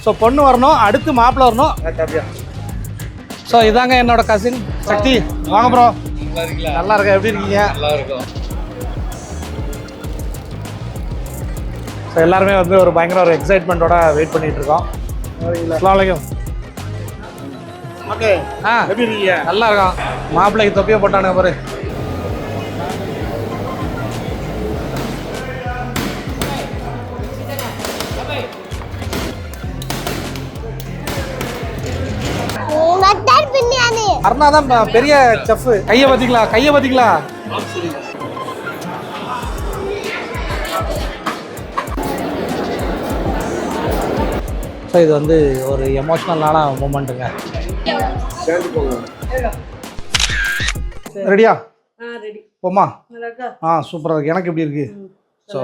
So பொண்ணு வரணும், அடுத்து மாப்பிள்ளை வரணும். ஸோ இதாங்க என்னோட கசின் சக்தி. வாங்க ப்ரோ. நல்லா இருக்கா? எப்படி இருக்கீங்க? நல்லா இருக்கும். ஸோ எல்லாருமே வந்து ஒரு பயங்கர ஒரு எக்ஸைட்மெண்ட்டோட வெயிட் பண்ணிட்டு இருக்கோம். அஸ்ஸலாமு அலைக்கும். ஓகே. எப்படி இருக்கீங்க? நல்லா இருக்கும். மாப்பிள்ளைக்கு தொப்பியை போட்டானுங்க பாரு. அருணா தான் பெரிய செஃப். கையை பார்த்தீங்களா? கையை பார்த்தீங்களா? ஸோ இது வந்து ஒரு எமோஷ்னலான மூமெண்ட்டுங்க. ரெடியா? போமா. சூப்பராக இருக்கு. எனக்கு எப்படி இருக்கு? ஸோ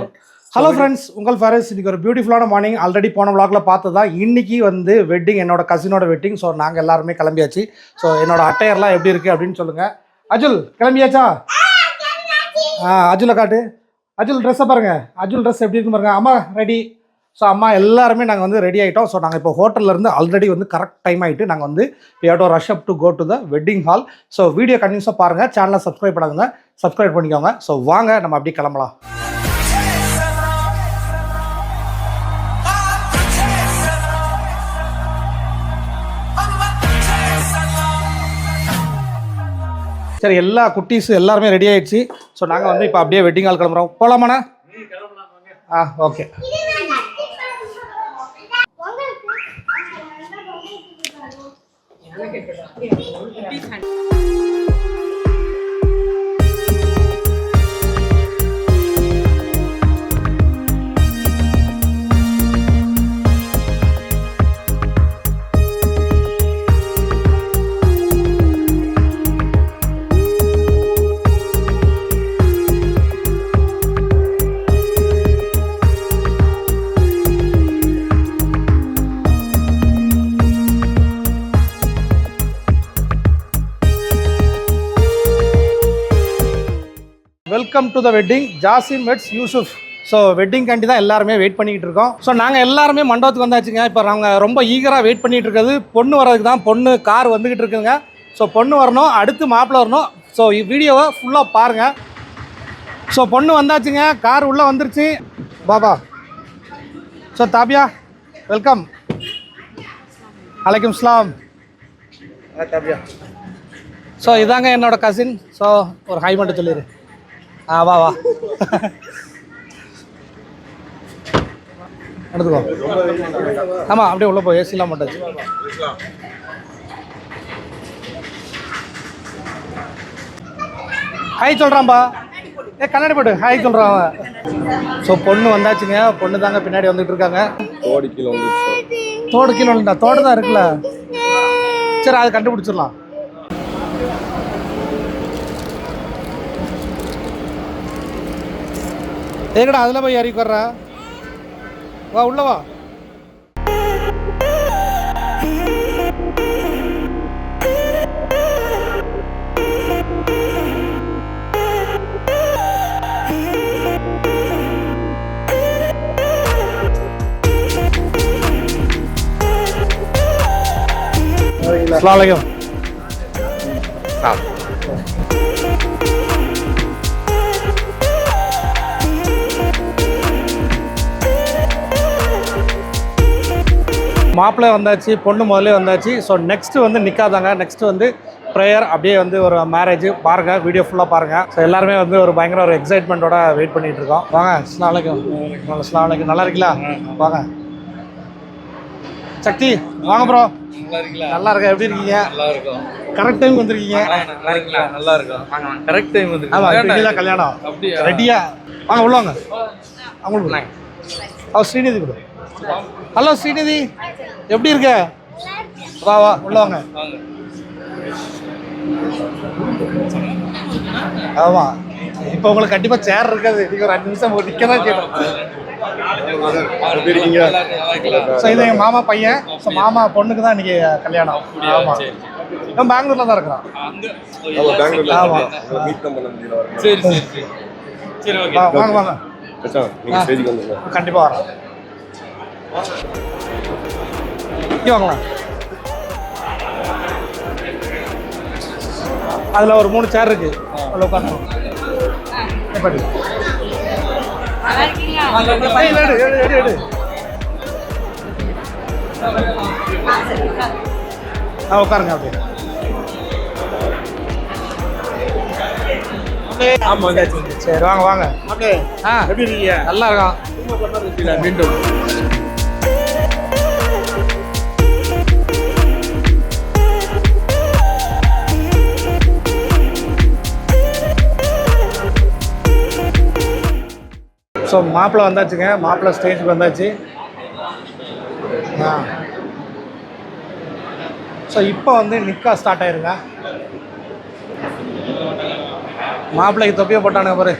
ஹலோ ஃப்ரெண்ட்ஸ், உங்கள் ஃபேரஸ். இன்றைக்கி ஒரு பியூட்டிஃபுல்லான மார்னிங். ஆல்ரெடி போன விளாகில் பார்த்ததா. இன்றைக்கி வந்து வெட்டிங், என்னோட கசினோட வெட்டிங். ஸோ நாங்கள் எல்லாருமே கிளம்பியாச்சு. ஸோ என்னோட அட்டையர்லாம் எப்படி இருக்குது அப்படின்னு சொல்லுங்கள். அஜுல் கிளம்பியாச்சா? அஜுலை காட்டு. அஜுல் ட்ரெஸ்ஸை பாருங்கள். அஜுல் ட்ரெஸ் எப்படி இருக்குன்னு பாருங்கள். அம்மா ரெடி. ஸோ அம்மா எல்லாருமே நாங்கள் வந்து ரெடி ஆகிட்டோம். ஸோ நாங்கள் இப்போ ஹோட்டல்லேருந்து ஆல்ரெடி வந்து கரெக்ட் டைம் ஆகிட்டு நாங்கள் வந்து rush up to go to the wedding hall. So video கண்டினியூஸாக பாருங்கள். சேனலை சப்ஸ்கிரைப் பண்ணாதுங்க, சப்ஸ்கிரைப் பண்ணிக்கோங்க. ஸோ வாங்க நம்ம அப்படியே கிளம்பலாம். சரி, எல்லா குட்டீஸு எல்லாருமே ரெடி ஆகிடுச்சு. ஸோ நாங்கள் வந்து இப்போ அப்படியே வெட்டிங் ஹால் கிளம்புறோம். போகலாமாண்ணா? Okay. Welcome to the wedding. Jasim weds Yusuf. So வெட்டிங்காண்டி தான் எல்லாருமே வெயிட் பண்ணிக்கிட்டு இருக்கோம். ஸோ நாங்கள் எல்லாருமே மண்டபத்துக்கு வந்தாச்சுங்க. இப்போ நாங்கள் ரொம்ப ஈகராக வெயிட் பண்ணிகிட்டு இருக்கிறது பொண்ணு வர்றதுக்கு தான். பொண்ணு கார் வந்துக்கிட்டு இருக்குங்க. ஸோ பொண்ணு வரணும், அடுத்து மாப்பிள்ளை வரணும். ஸோ வீடியோவை ஃபுல்லாக பாருங்கள். ஸோ பொண்ணு வந்தாச்சுங்க, கார் உள்ளே வந்துருச்சு. பாபா. So Tabiya welcome. அலைக்கும் சலாம். தாபியா. ஸோ இதாங்க என்னோட கசின். ஸோ ஒரு ஹை மட்டும் சொல்லிடு. வா வா எடுத்துக்கோ. ஆமாம், அப்படியே உள்ளே போ. ஏசிலாம் போட்டாச்சு. ஹாய் சொல்கிறான்பா. கண்ணாடி போட்டு ஹாய் சொல்கிறான் அவன். ஸோ பொண்ணு வந்தாச்சுங்க. பொண்ணு தாங்க பின்னாடி வந்துட்டு இருக்காங்க. தோடு கீழே வந்துட்டா. தோடு தான் இருக்குல்ல. சரி, அதை கண்டுபிடிச்சிடலாம். ஏங்கடா அதில் போய் இறக்கி வர்றா. வா உள்ள வா. அஸ்ஸலாமு அலைக்கும். மாப்பிள்ளை வந்தாச்சு, பொண்ணு முதல்ல வந்தாச்சு. ஸோ நெக்ஸ்ட்டு வந்து நிற்காதாங்க. நெக்ஸ்ட்டு வந்து ப்ரேயர், அப்படியே வந்து ஒரு மேரேஜ். பாருங்கள், வீடியோ ஃபுல்லாக பாருங்கள். ஸோ எல்லாருமே வந்து ஒரு பயங்கர ஒரு எக்ஸைட்மெண்ட்டோட வெயிட் பண்ணிகிட்டு இருக்கோம். வாங்க. அஸ்ஸலாமு அலைக்கும். அஸ்ஸலாமு அலைக்கும். நல்லா இருக்கீங்களா? வாங்க. சக்தி வாங்க ப்ரோ. நல்லா இருக்கா? எப்படி இருக்கீங்க? நல்லா இருக்கும். கரெக்ட் டைம் வந்திருக்கீங்க. நல்லா இருக்கும். கரெக்ட் டைம் வந்து. ஆமாம், கல்யாணம் ரெடியா? வாங்க உள்ள வாங்க. அவங்களுக்கு ஸ்ரீநிதி கொடு. ஹலோ ஸ்ரீநிதி, எப்படி இருக்க? வா வா உள்ள வாங்க. ஆமாம், இப்போ உங்களுக்கு கண்டிப்பாக சேர் இருக்காது. நீங்கள் ஒரு 5 நிமிஷம் நிற்க தான் செய்யணும். ஸோ இது எங்கள் மாமா பையன். ஸோ மாமா பொண்ணுக்கு தான் இன்னைக்கு கல்யாணம். ஆமாம், இவன் பெங்களூர்ல தான் இருக்கிறான். ஆமாம், சரி சரி சரி ஓகே. வாங்க வாங்க, கண்டிப்பாக வரேன். இங்கே வாங்கலாம். அதில் ஒரு 3 சேர் இருக்கு, அதில் உட்காரணும். எப்படி எடு உட்காருங்க அப்படியே. சரி வாங்க வாங்க. எப்படி இருக்கீங்க? நல்லா இருக்கான். மீண்டும் ஸோ மாப்பிள்ளை வந்தாச்சுங்க, மாப்பிள்ளை ஸ்டேஜுக்கு வந்தாச்சு. ஸோ இப்போ வந்து நிக்கா ஸ்டார்ட் ஆயிருங்க. மாப்பிள்ளைக்கு தொப்பியை போட்டானுங்க பாரு.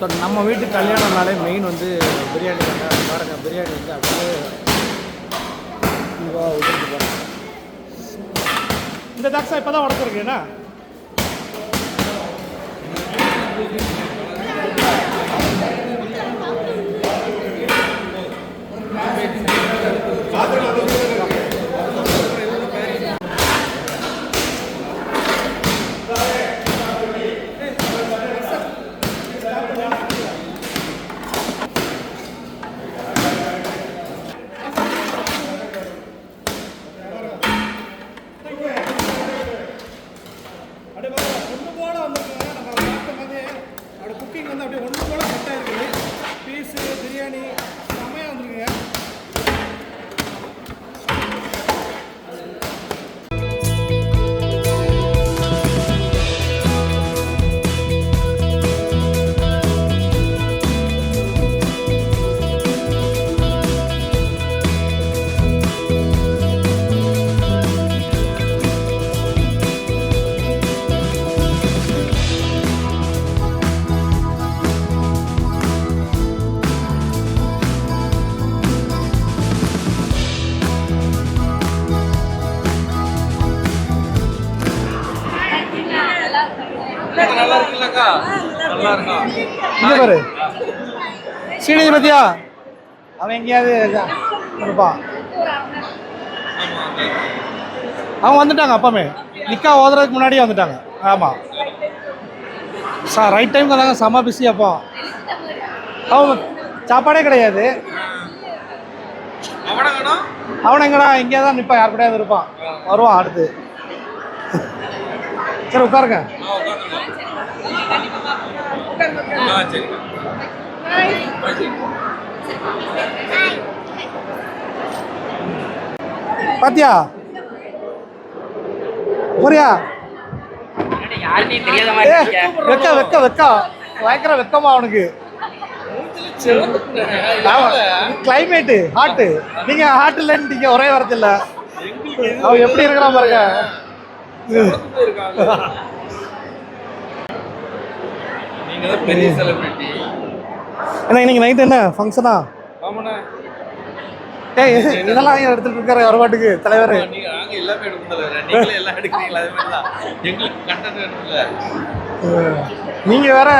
ஸோ நம்ம வீட்டு கல்யாணம்னாலே மெயின் வந்து பிரியாணி தாங்க. பாருங்க, பிரியாணி வந்து அப்படியே உதிர்ந்து போகிறேன். இந்த தாக்ஸா இப்போ தான் உடச்சிருக்கேண்ணா. குக்கிங் வந்து அப்படியே ஒன்று போல கட்டாக இருக்குது. பீஸு பிரியாணி செம்மையாக வந்துருக்குங்க. நல்லா இருக்குல்லக்கா? நல்லா இருக்கும். இங்கே பாரு சீனி பத்தியா, அவன் எங்கேயாவது இருப்பான். அவங்க வந்துட்டாங்க, அப்பமே நிக்கா ஓதுறதுக்கு முன்னாடியே வந்துட்டாங்க. ஆமாம் சார், ரைட் டைம் தாங்க. செம்ம பிஸி. அப்போ அவங்க சாப்பாடே கிடையாது. அவனை எங்கடா எங்கேயா தான் நிற்பான், யார் கூடயாவது இருப்பான், வருவான் அடுத்து. சரி உட்காருங்க. பாத்தியா புரியா? வெக்க வெக்க வெக்க பயங்கர வெக்கமா அவனுக்கு. கிளைமேட்டு ஹாட்டு, நீங்க ஹாட் இல்லைன்னு ஒரே வரதில்ல. அவன் எப்படி இருக்கிறான் பாருங்க. பெரிய செலிபிரிட்டி. ஏன்னா இன்னைக்கு நைட் என்ன ஃபங்க்ஷனா? ஏய் இதெல்லாம் எடுத்துட்டு இருக்காரு ஒரு பாட்டுக்கு தலைவர். நாங்க எல்லாமே எடுக்கணும், நீங்களே எல்லாம் எடுக்கிறீங்களா? அதே மாதிரி தான் எங்களுக்கு கண்டென்ட் வேணும்ல. நீங்க வேற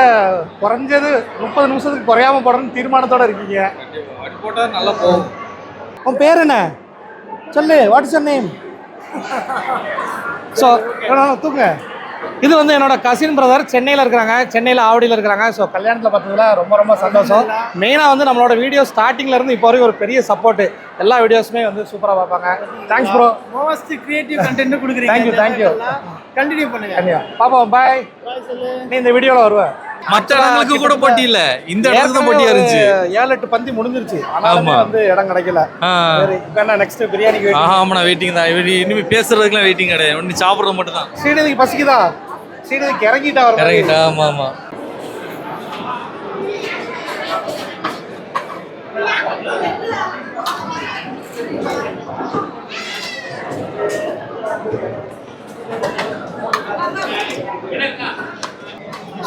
குறைஞ்சது 30 நிமிஷத்துக்கு குறையாம போடணும்னு தீர்மானத்தோட இருக்கீங்க. அப்படி போட்டா நல்லா போகும். உன் பேர் என்ன சொல்லு? What is your name? So தூங்க இது வந்து என்னோட கசின் பிரதர் சென்னையில் இருக்கிறாங்க, சென்னையில் ஆவடியில் இருக்கிறாங்க. ஸோ கல்யாணத்தில் பார்த்ததுல ரொம்ப ரொம்ப சந்தோஷம். மெயினாக வந்து நம்மளோட வீடியோ ஸ்டார்டிங்லேருந்து இப்போ வரைக்கும் ஒரு பெரிய சப்போர்ட்டு. எல்லா வீடியோஸுமே வந்து சூப்பராக பார்ப்பாங்க. Thanks bro. Most creative content கொடுக்குறீங்க. Thank you thank you. கண்டினியூ பண்ணுங்க. கண்டிப்பா பாப்பா பாய். நீ இந்த வீடியோவில் வருவேன். மற்ற இடங்களுக்கு கூட போட்டி இல்ல, இந்த இடத்துல தான் போட்டியா இருந்துச்சு. 7-8 பந்தி முடிஞ்சிருச்சு. ஆனாலுமே வந்து இடம் கிடைக்கல. சரி இப்போ என்ன நெக்ஸ்ட் பிரியாணிக்கு ஆமாண்ணா வெயிட்டிங் தான். இனிமே பேசுறதுக்குலாம் வெயிட்டிங் கிடையாது, ஒன்று சாப்பிட்றது மட்டும் தான். ஸ்ரீநிதிக்கு பசிக்குதா? ஸ்ரீநிதிக்கு இறங்கிட்டா வரும். கரெக்டா? ஆமா ஆமா.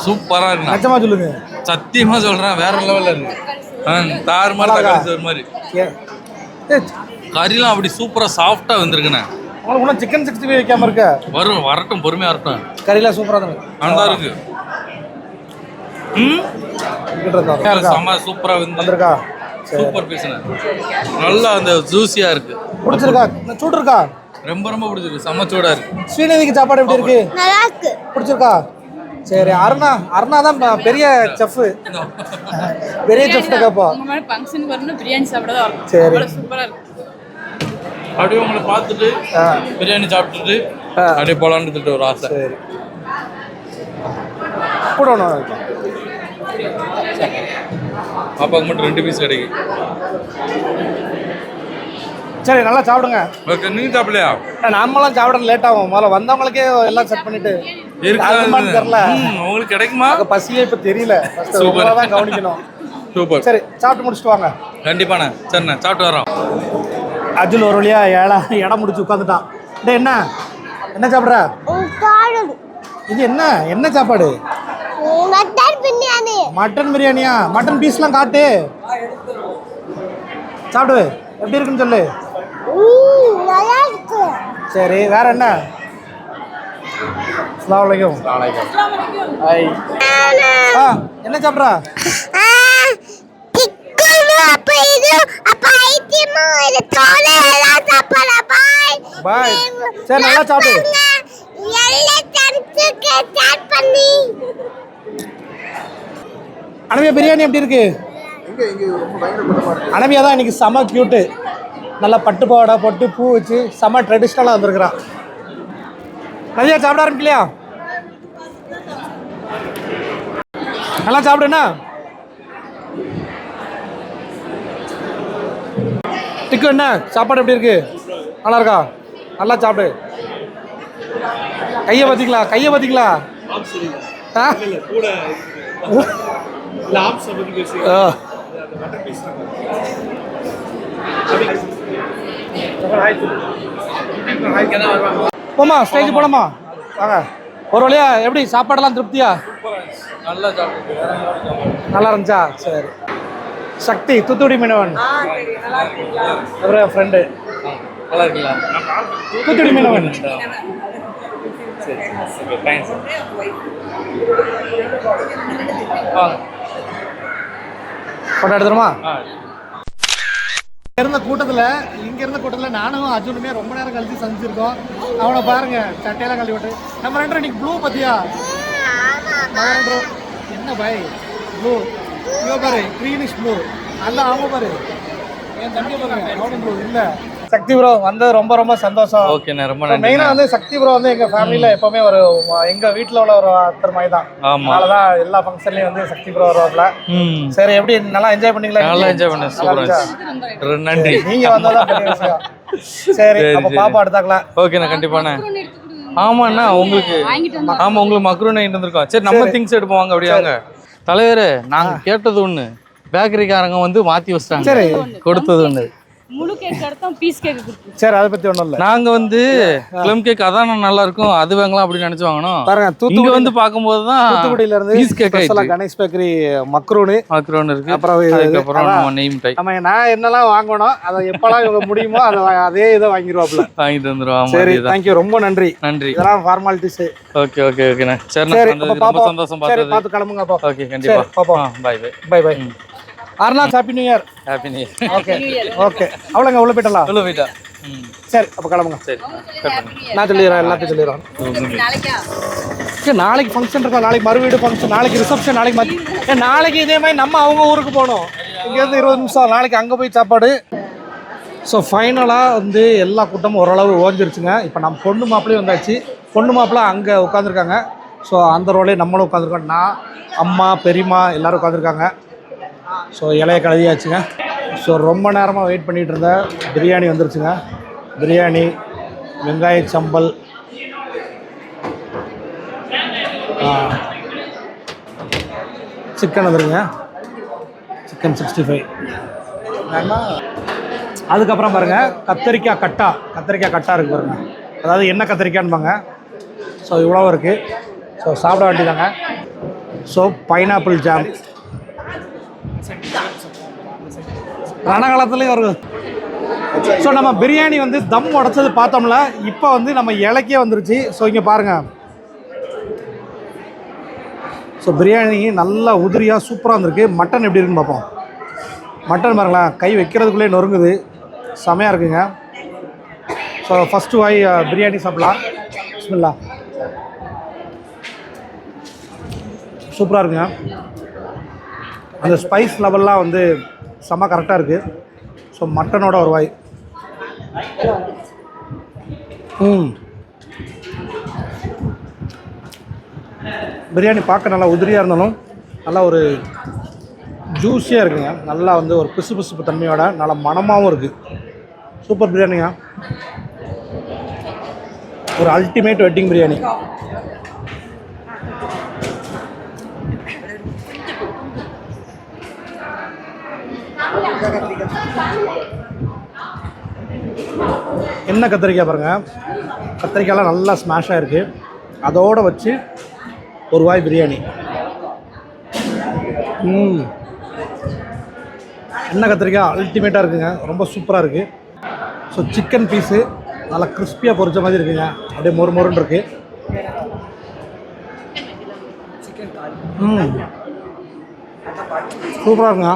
சூப்பரா இருக்கு. நிஜமா சொல்லுங்க. சத்தியமா சொல்றேன், வேற லெவல்ல இருக்கு. தாறு மாதிரி தக்காளி சோறு மாதிரி. கறிலாம் அப்படி சூப்பரா சாஃப்டா வந்திருக்குண்ணே. உங்களுக்கு இன்னும் சிக்கன் 65 வைக்காம இருக்க? வரட்டும், பொறுமையா வரட்டும். கறிலாம் சூப்பரா இருக்கு. நல்லா இருக்கு. செம சூப்பரா வந்திருக்கா. சூப்பர் பீஸ்ண்ணே. நல்லா அந்த ஜூசியா இருக்கு. பிடிச்சிருக்கா? சூடு இருக்கா? ரொம்ப ரொம்ப பிடிச்சிருக்கு. செம சூடா இருக்கு. ஸ்ரீநிதிக்கு சாப்பாடு எப்படி இருக்கு? நல்லா இருக்கு. பிடிச்சிருக்கா? சரி. அருணா தான் பெரிய செஃப். பெரிய செஃப் கேப்பா. உங்க மாதிரி ஃபங்க்ஷனுக்கு வரணும் பிரியாணி சாப்பிட தான் வரும். சரி. சூப்பரா இருக்கு. அப்படியே உங்களை பார்த்துட்டு பிரியாணி சாப்பிட்டுட்டு அப்படியே போலான்னு ஒரு ஆசை. சரி. கூட ஒன்று பாப்பாவுக்கு மட்டும் 2 பீஸ் கிடைக்கும். சரி நல்லா சாப்பிடுங்க. ஓகே, நீங்க சாப்பிடலையா? நாமெல்லாம் சாப்பிட லேட் ஆகும். முதல்ல வந்தவங்களுக்கே எல்லாம் செட் பண்ணிட்டு இருக்காது தெரியல. உங்களுக்கு கிடைக்குமா? பசியே இப்ப தெரியல. தான் கவனிக்கணும். சூப்பர். சரி சாப்பிட்டு முடிச்சுட்டு வாங்க. கண்டிப்பாண்ணே. சரிண்ணே, சாப்பிட்டு வரோம். அர்ஜுன் ஒரு வழியா இடம் முடிச்சு உட்காந்துட்டான். டே என்ன சாப்பிட்ற? இது என்ன சாப்பாடு? மட்டன் பிரியாணியா? மட்டன் பீஸ்லாம் காட்டு. சாப்பிடு, எப்படி இருக்குன்னு சொல்லு. சரி வேற என்ன? அஸ்ஸலாமு அலைக்கும். ஹாய். என்ன சாப்பிட்ற? பாய். சரி நல்லா சாப்பிடு. அனவியா பிரியாணி எப்படி இருக்கு? அனவியா தான் இன்னைக்கு செம கியூட்டு. நல்லா பட்டு பாவாடை போட்டு பூ வச்சு செம ட்ரெடிஷ்னலாக வந்திருக்கிறான். நதியா சாப்பிட ஆரம்பிக்கலையா? நல்லா சாப்பிடுண்ணா. டிக்கு என்ன சாப்பாடு எப்படி இருக்கு? நல்லா இருக்கா? நல்லா சாப்பிடு. கையை பார்த்தீங்களா? போமா ஸ்டேஜ் போலாமா? வாங்க. ஒரு வழியா எப்படி சாப்பாடெல்லாம் திருப்தியா? நல்லா இருந்துச்சா? சரி. சக்தி தூத்துக்குடி மீனவன் அவரு ஃப்ரெண்டு. தூத்துக்குடி மீனவன். போட்டோ எடுத்துருமா? இருந்த கூட்டத்தில் நானும் அர்ஜுனுமே ரொம்ப நேரம் கழிச்சு சந்திச்சிருக்கோம். அவனை பாருங்க, சட்டையெல்லாம் கழட்டி விட்டு. நம்ம 2 இன்னைக்கு ப்ளூ பத்தியா? என்ன பாய் ப்ளூ? இவ பாரு க்ரீனிஷ் ப்ளூ. அந்த அவங்க பாரு என் தம்பி பாருங்க அவனும் ப்ளூ. இல்லை சக்தி ப்ரோ வந்து ரொம்ப ரொம்ப சந்தோஷம். ஓகேண்ணே, ரொம்ப நன்றி. மெயினாக வந்து சக்தி ப்ரோ வந்து எங்கள் ஃபேமிலியில் எப்போவுமே ஒரு எங்கள் வீட்டில் உள்ள ஒரு ஒருத்தர் மாதிரி தான். அதனாலதான் எல்லா ஃபங்க்ஷன்லையும் வந்து சக்தி ப்ரோ வருவாப்ல. சரி எப்படி நல்லா என்ஜாய் பண்ணீங்களா? நல்லா என்ஜாய் பண்ணேன். நன்றி. நீங்க வந்ததான் பெரிய விஷயம். சரி அப்போ பாப்பா எடுத்தாக்கலாம். ஓகேண்ணா, கண்டிப்பாண்ணே. ஆமாண்ணா, உங்களுக்கு உங்களுக்கு மக்ரூனி இருந்திருக்கோம். சரி நம்ம திங்ஸ் எடுப்போம். வாங்க அப்படியே வாங்க. தலைவரே, நாங்க கேட்டது ஒண்ணு, பேக்கரிக்காரங்க வந்து மாத்தி வச்சிட்டாங்க. சரி, கொடுத்தது ஒண்ணு. முழு கேக் எடுத்தோம், பீஸ் கேக் கொடுத்தோம். சரி அதை பத்தி ஒண்ணும் இல்ல. நாங்க வந்து ப்ளம் கேக் அதான் நல்லா இருக்கும், அது வாங்கலாம் அப்படி நினைச்சு வாங்கணும். பாருங்க, இங்க வந்து பாக்கும்போது தான் தூத்துக்குடியில இருந்து பீஸ் கேக் ஸ்பெஷலா கணேஷ் பேக்கரி மக்ரூனி இருக்கு. அப்புறம் நம்ம நெய் மிட்டாய். நம்ம நான் என்னெல்லாம் வாங்கணும் அதை எப்பலாம் இவங்க முடியுமோ அதே இதை வாங்கிடுவாப்ல. வாங்கிட்டு வந்துருவோம். சரி, தேங்க்யூ, ரொம்ப நன்றி. இதெல்லாம் ஃபார்மாலிட்டிஸ். ஓகே ஓகே ஓகேண்ணா. சரி, ரொம்ப சந்தோஷம் பார்த்தது. பார்த்து கிளம்புங்க அப்போ. ஓகே, கண்டிப்பா. Bye bye. Bye bye. Arnath, happy new year. Happy new year. Okay okay. அவ்வளோங்க, உள்ள போயிட்டா? சரி அப்போ கிளம்புங்க. சரி, நான் சொல்லிடுறேன், எல்லாத்தையும் சொல்லிடுறேன். நாளைக்கா நாளைக்கு ஃபங்க்ஷன் இருக்கோம், நாளைக்கு மறுவீடு ஃபங்க்ஷன், நாளைக்கு ரிசப்ஷன், நாளைக்கு நாளைக்கு இதே மாதிரி நம்ம அவங்க ஊருக்கு போகணும். இங்கேருந்து 20 நிமிஷம், நாளைக்கு அங்கே போய் சாப்பாடு. ஸோ ஃபைனலாக வந்து எல்லா கூட்டமும் ஓரளவு ஓஞ்சிருச்சுங்க. இப்போ நம்ம பொண்ணு மாப்பிள்ளையும் வந்தாச்சு. பொண்ணு மாப்பிள்ளை அங்கே உட்காந்துருக்காங்க. ஸோ அந்த ரோலே நம்மளும் உட்காந்துருக்கோம். நான், அம்மா, பெரியம்மா எல்லோரும் உட்காந்துருக்காங்க. ஸோ இலைய கழுதியாச்சுங்க. ஸோ ரொம்ப நேரமாக வெயிட் பண்ணிகிட்டு இருந்த பிரியாணி வந்துருச்சுங்க. பிரியாணி, வெங்காய சம்பல், சிக்கன் வந்துருங்க, சிக்கன் 65. அதுக்கப்புறம் பாருங்கள் கத்திரிக்காய் கட்டா இருக்குது பாருங்கள். அதாவது என்ன கத்திரிக்காய்ன்பாங்க. ஸோ இவ்வளோ இருக்குது. ஸோ சாப்பிட வேண்டியதாங்க. ஸோ பைனாப்பிள் ஜாம் ரணகாலத்துலேயும் வருது. ஸோ நம்ம பிரியாணி வந்து தம் உடச்சது பார்த்தோம்ல, இப்போ வந்து நம்ம இலக்கே வந்துருச்சு. ஸோ இங்கே பாருங்கள். ஸோ பிரியாணி நல்லா உதிரியாக சூப்பராக வந்திருக்கு. மட்டன் எப்படி இருக்குன்னு பார்ப்போம். மட்டன் பாருங்களேன், கை வைக்கிறதுக்குள்ளே நொறுங்குது, செமையாக இருக்குங்க. ஸோ ஃபஸ்ட்டு வாய் பிரியாணி சாப்பிட்லாம். பிஸ்மில்லா. சூப்பராக இருக்குங்க. அந்த ஸ்பைஸ் லெவல்லாம் வந்து செம்ம கரெக்டாக இருக்குது. ஸோ மட்டனோட ஒரு வாய். பிரியாணி பார்க்க நல்லா உதிரியாக இருந்தாலும் நல்லா ஒரு ஜூஸியாக இருக்குங்க. நல்லா வந்து ஒரு பிசுபிசுப்பு தன்மையோட நல்லா மணமாகவும் இருக்குது. சூப்பர் பிரியாணிங்க. ஒரு அல்டிமேட் வெட்டிங் பிரியாணி. என்ன கத்திரிக்காய் பாருங்கள், கத்திரிக்காயெலாம் நல்லா ஸ்மாஷாக இருக்குது. அதோடு வச்சு ஒரு வாய் பிரியாணி. எண்ணெய் கத்திரிக்காய் அல்டிமேட்டாக இருக்குங்க, ரொம்ப சூப்பராக இருக்குது. ஸோ சிக்கன் பீஸு நல்லா கிறிஸ்பியாக பொரிச்ச மாதிரி இருக்குங்க, அப்படியே மொறு மொறுன்னு இருக்குது. சூப்பராக இருக்குங்க.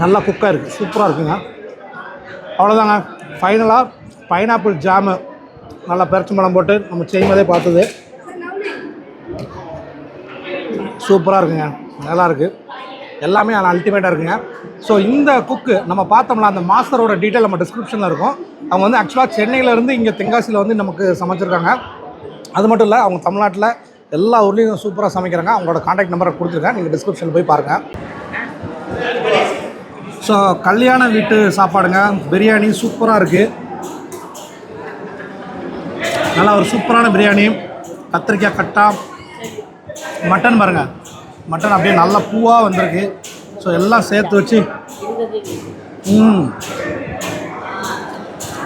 நல்லா குக்காக இருக்குது, சூப்பராக இருக்குங்க. அவ்வளோதாங்க. ஃபைனலாக பைனாப்பிள் ஜாமு நல்லா பெரச்சம்பழம் போட்டு நம்ம செய்யும்போதே பார்த்தது சூப்பராக இருக்குங்க, நல்லா இருக்குது. எல்லாமே நல்லா அல்டிமேட்டாக இருக்குங்க. ஸோ இந்த குக்கு நம்ம பார்த்தோம்னா அந்த மாஸ்டரோட டீட்டெயில் நம்ம டிஸ்கிரிப்ஷனில் இருக்கும். அவங்க வந்து ஆக்சுவலாக சென்னையிலேருந்து இங்கே தென்காசியில் வந்து நமக்கு சமைச்சிருக்காங்க. அது மட்டும் இல்லை, அவங்க தமிழ்நாட்டில் எல்லா ஊர்லேயும் சூப்பராக சமைக்கிறாங்க. அவங்களோட கான்டாக்ட் நம்பரை கொடுத்துருக்கேன், நீங்கள் டிஸ்கிரிப்ஷனில் போய் பாருங்கள். ஸோ கல்யாண வீட்டு சாப்பாடுங்க, பிரியாணி சூப்பராக இருக்குது. நல்லா ஒரு சூப்பரான பிரியாணி. கத்திரிக்காய் கட்டா, மட்டன் பாருங்கள், மட்டன் அப்படியே நல்லா பூவாக வந்திருக்கு. ஸோ எல்லாம் சேர்த்து வச்சு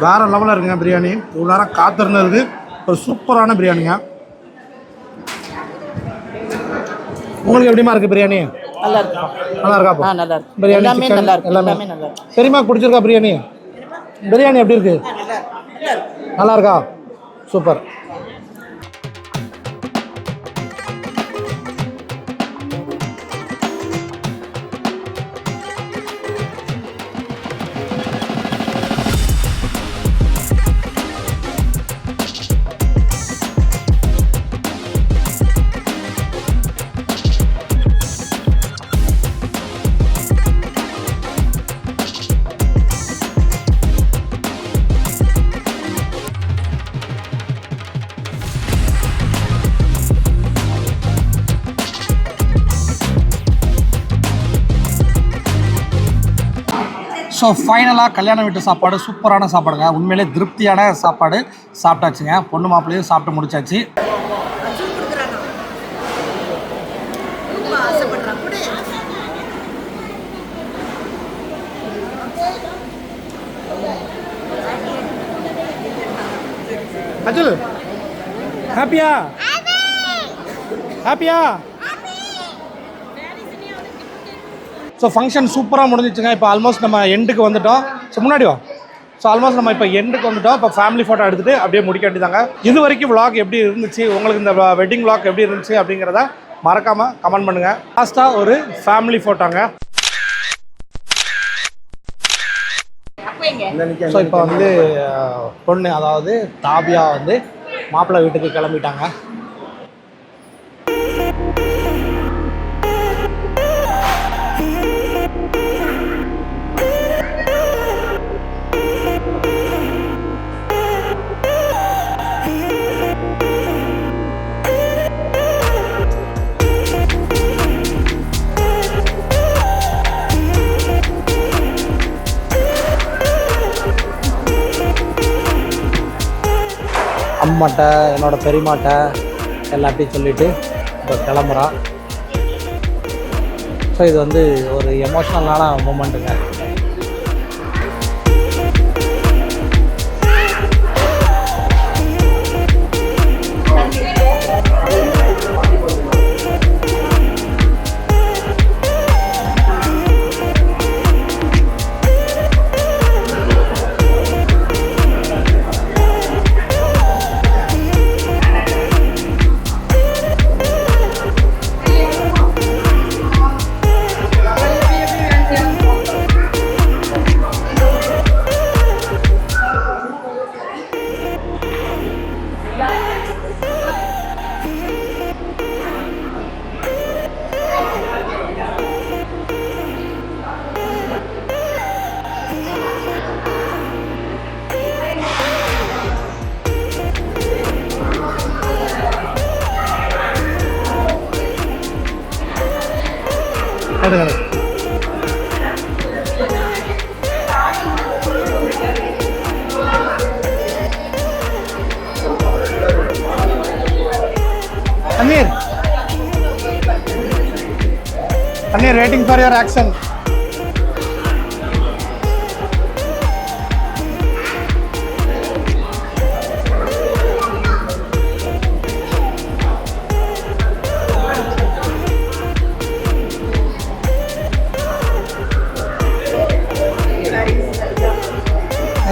வேறு லெவலில் இருக்குங்க பிரியாணி. இவ்வளோ நேரம் காத்திருந்தது ஒரு சூப்பரான பிரியாணிங்க. உங்களுக்கு எப்படிமா இருக்குது பிரியாணி? நல்லா இருக்கும். நல்லா இருக்கா? நல்லா இருக்கு. பிரியாணி எல்லாமே சிக்கன் நல்லா இருக்கு. எல்லாமே நல்லா இருக்கு. சரிம்மா, பிடிச்சிருக்கா பிரியாணி? பிரியாணி எப்படி இருக்கு? நல்லா இருக்கா? சூப்பர். ஸோ ஃபைனலாக கல்யாண வீட்டு சாப்பாடு சூப்பரான சாப்பாடுங்க. உண்மையிலே திருப்தியான சாப்பாடு சாப்பிட்டாச்சுங்க. பொண்ணு மாப்பிள்ளையும் சாப்பிட்டு முடிச்சாச்சு. அஜுல் ஹாப்பியா? ஹாப்பியா? ஸோ ஃபங்க்ஷன் சூப்பராக முடிஞ்சிச்சுங்க. இப்போ ஆல்மோஸ்ட் நம்ம எண்டுக்கு வந்துட்டோம். ஸோ முன்னாடி வா. ஸோ ஆல்மோஸ்ட் நம்ம இப்போ எண்டுக்கு வந்துட்டோம். இப்போ ஃபேமிலி ஃபோட்டோ எடுத்துகிட்டு அப்படியே முடிக்க வேண்டியதாங்க. இது வரைக்கும் விளாக் எப்படி இருந்துச்சு, உங்களுக்கு இந்த வெட்டிங் விளாக் எப்படி இருந்துச்சு அப்படிங்கிறத மறக்காமல் கமெண்ட் பண்ணுங்கள். லாஸ்ட்டாக ஒரு ஃபேமிலி ஃபோட்டோங்க. ஸோ இப்போ வந்து பொண்ணு அதாவது தாபியா வந்து மாப்பிள்ளை வீட்டுக்கு கிளம்பிட்டாங்க. அம்மாட்ட என்னோட பெரியமாட்ட எல்லாத்தையும் சொல்லிவிட்டு இப்போ கிளம்புறா. ஸோ இது வந்து ஒரு எமோஷ்னலான மூமெண்ட்டுங்க. Tanir, waiting for your action.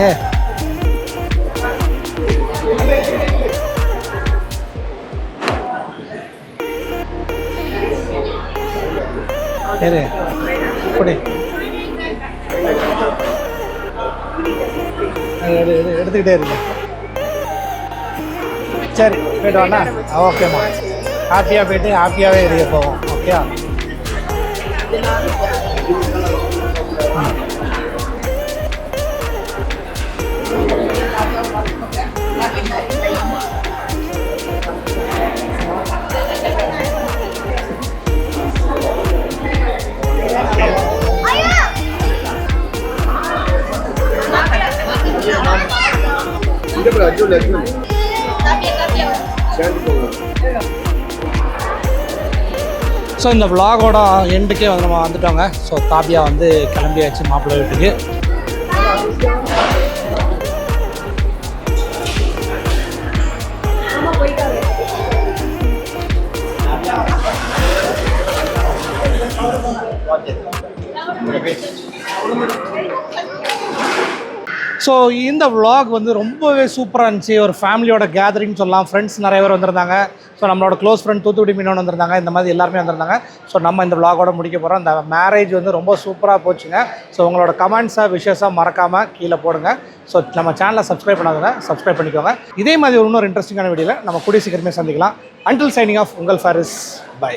Hey. Here. Put it. எடுத்துக்கிட்டே இருக்கு. சரி போய்ட்டு வாண்ணா. ஓகேம்மா. ஹாப்பியாக போய்ட்டு ஹாப்பியாகவே இருக்க போவோம். ஓகே. ஸோ இந்த vlog-ஓட எண்டுக்கே வந்து நம்ம வந்துட்டோங்க. ஸோ தாபியா வந்து கிளம்பியாச்சு மாப்பிள்ளை வீட்டுக்கு. ஸோ இந்த vlog வந்து ரொம்பவே சூப்பராக இருந்துச்சு. ஒரு ஃபேமிலியோட கேதரிங் சொல்லலாம். ஃப்ரெண்ட்ஸ் நிறைய பேர் வந்திருந்தாங்க. ஸோ நம்மளோட க்ளோஸ் ஃப்ரெண்ட் தூத்துக்குடி மீனவன் வந்திருந்தாங்க. இந்த மாதிரி எல்லாருமே வந்திருந்தாங்க. ஸோ நம்ம இந்த vlog-ஓட முடிக்க போகிறோம். இந்த மேரேஜ் வந்து ரொம்ப சூப்பராக போச்சுங்க. ஸோ உங்களோட கமெண்ட்ஸாக விஷயஸாக மறக்காமல் கீழே போடுங்க. ஸோ நம்ம சேனலை சப்ஸ்கிரைப் பண்ணாதுங்க, சப்ஸ்கிரைப் பண்ணிக்கோங்க. இதே மாதிரி இன்னொரு இன்ட்ரெஸ்டிங்கான வீடியோவில் நம்ம கூடிய சீக்கிரமே சந்திக்கலாம். அன்டில் சைனிங் ஆஃப் உங்கள் ஃபாரிஸ். பை.